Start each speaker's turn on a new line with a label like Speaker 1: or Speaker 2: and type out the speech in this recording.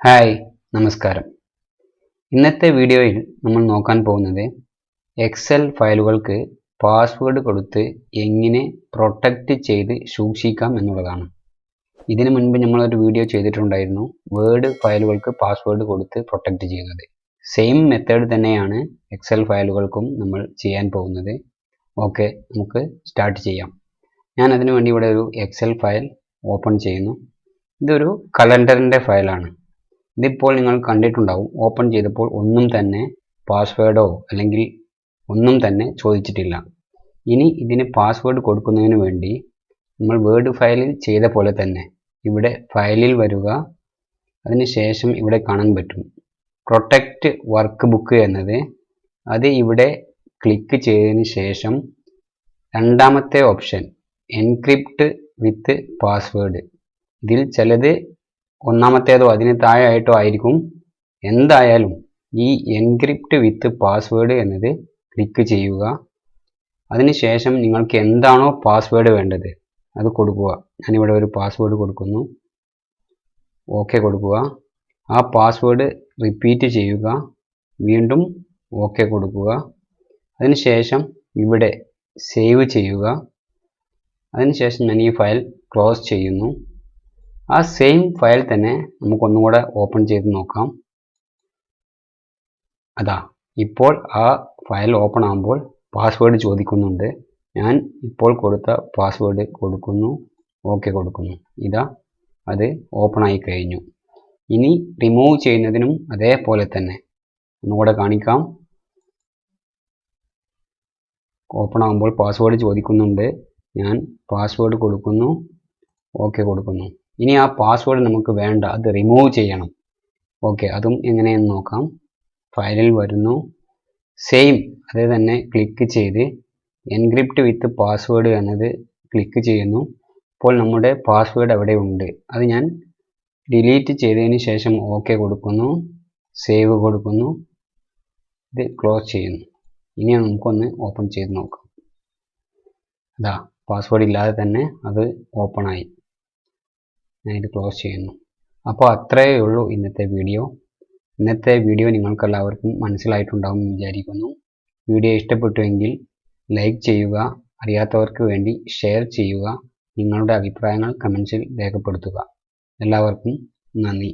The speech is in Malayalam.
Speaker 1: ഹായ് നമസ്കാരം. ഇന്നത്തെ വീഡിയോയിൽ നമ്മൾ നോക്കാൻ പോകുന്നത് എക്സൽ ഫയലുകൾക്ക് പാസ്വേഡ് കൊടുത്ത് എങ്ങനെ പ്രൊട്ടക്റ്റ് ചെയ്ത് സൂക്ഷിക്കാം എന്നുള്ളതാണ്. ഇതിനു മുൻപ് നമ്മളൊരു വീഡിയോ ചെയ്തിട്ടുണ്ടായിരുന്നു വേർഡ് ഫയലുകൾക്ക് പാസ്വേഡ് കൊടുത്ത് പ്രൊട്ടക്റ്റ് ചെയ്യുന്നത്. സെയിം മെത്തേഡ് തന്നെയാണ് എക്സൽ ഫയലുകൾക്കും നമ്മൾ ചെയ്യാൻ പോകുന്നത്. ഓക്കെ, നമുക്ക് സ്റ്റാർട്ട് ചെയ്യാം. ഞാൻ അതിനു വേണ്ടി ഇവിടെ ഒരു എക്സൽ ഫയൽ ഓപ്പൺ ചെയ്യുന്നു. ഇതൊരു കലണ്ടറിൻ്റെ ഫയലാണ്. ഇതിപ്പോൾ നിങ്ങൾ കണ്ടിട്ടുണ്ടാവും. ഓപ്പൺ ചെയ്തപ്പോൾ ഒന്നും തന്നെ പാസ്വേഡോ അല്ലെങ്കിൽ ഒന്നും തന്നെ ചോദിച്ചിട്ടില്ല. ഇനി ഇതിന് പാസ്വേഡ് കൊടുക്കുന്നതിന് വേണ്ടി നമ്മൾ വേർഡ് ഫയലിൽ ചെയ്ത പോലെ തന്നെ ഇവിടെ ഫയലിൽ വരിക. അതിനുശേഷം ഇവിടെ കാണാൻ പറ്റും പ്രൊട്ടക്റ്റ് വർക്ക് ബുക്ക് എന്നത്. അത് ഇവിടെ ക്ലിക്ക് ചെയ്തതിന് ശേഷം രണ്ടാമത്തെ ഓപ്ഷൻ എൻക്രിപ്റ്റ് വിത്ത് പാസ്വേഡ്. ഇതിൽ ചിലത് ഒന്നാമത്തേതോ അതിന് താഴെയായിട്ടോ ആയിരിക്കും. എന്തായാലും ഈ എൻക്രിപ്റ്റ് വിത്ത് പാസ്വേഡ് എന്നത് ക്ലിക്ക് ചെയ്യുക. അതിനുശേഷം നിങ്ങൾക്ക് എന്താണോ പാസ്വേഡ് വേണ്ടത് അത് കൊടുക്കുക. ഞാനിവിടെ ഒരു പാസ്വേഡ് കൊടുക്കുന്നു. ഓക്കെ കൊടുക്കുക. ആ പാസ്വേഡ് റിപ്പീറ്റ് ചെയ്യുക. വീണ്ടും ഓക്കെ കൊടുക്കുക. അതിനുശേഷം ഇവിടെ സേവ് ചെയ്യുക. അതിനുശേഷം ഞാൻ ഈ ഫയൽ ക്ലോസ് ചെയ്യുന്നു. ആ സെയിം ഫയൽ തന്നെ നമുക്കൊന്നും കൂടെ ഓപ്പൺ ചെയ്ത് നോക്കാം. അതാ ഇപ്പോൾ ആ ഫയൽ ഓപ്പൺ ആകുമ്പോൾ പാസ്വേഡ് ചോദിക്കുന്നുണ്ട്. ഞാൻ ഇപ്പോൾ കൊടുത്ത പാസ്വേഡ് കൊടുക്കുന്നു. ഓക്കെ കൊടുക്കുന്നു. ഇതാ അത് ഓപ്പൺ ആയി കഴിഞ്ഞു. ഇനി റിമൂവ് ചെയ്യുന്നതിനും അതേപോലെ തന്നെ ഒന്നുകൂടെ കാണിക്കാം. ഓപ്പൺ ആകുമ്പോൾ പാസ്വേഡ് ചോദിക്കുന്നുണ്ട്. ഞാൻ പാസ്വേഡ് കൊടുക്കുന്നു. ഓക്കെ കൊടുക്കുന്നു. ഇനി ആ പാസ്വേഡ് നമുക്ക് വേണ്ട, അത് റിമൂവ് ചെയ്യണം. ഓക്കെ, അതും എങ്ങനെയെന്ന് നോക്കാം. ഫയലിൽ വരുന്നു. സെയിം അത് തന്നെ ക്ലിക്ക് ചെയ്ത് എൻക്രിപ്റ്റ് വിത്ത് പാസ്വേഡ് എന്നത് ക്ലിക്ക് ചെയ്യുന്നു. ഇപ്പോൾ നമ്മുടെ പാസ്വേഡ് അവിടെ ഉണ്ട്. അത് ഞാൻ ഡിലീറ്റ് ചെയ്തതിന് ശേഷം ഓക്കെ കൊടുക്കുന്നു. സേവ് കൊടുക്കുന്നു. ഇത് ക്ലോസ് ചെയ്യുന്നു. ഇനി നമുക്കൊന്ന് ഓപ്പൺ ചെയ്ത് നോക്കാം. അതാ പാസ്വേഡ് ഇല്ലാതെ തന്നെ അത് ഓപ്പൺ ആയി. ഞാനിത് ക്ലോസ് ചെയ്യുന്നു. അപ്പോൾ അത്രയേ ഉള്ളൂ ഇന്നത്തെ വീഡിയോ. ഇന്നത്തെ വീഡിയോ നിങ്ങൾക്കെല്ലാവർക്കും മനസ്സിലായിട്ടുണ്ടാകും എന്ന് വിചാരിക്കുന്നു. വീഡിയോ ഇഷ്ടപ്പെട്ടുവെങ്കിൽ ലൈക്ക് ചെയ്യുക. അറിയാത്തവർക്ക് വേണ്ടി ഷെയർ ചെയ്യുക. നിങ്ങളുടെ അഭിപ്രായങ്ങൾ കമൻസിൽ രേഖപ്പെടുത്തുക. എല്ലാവർക്കും നന്ദി.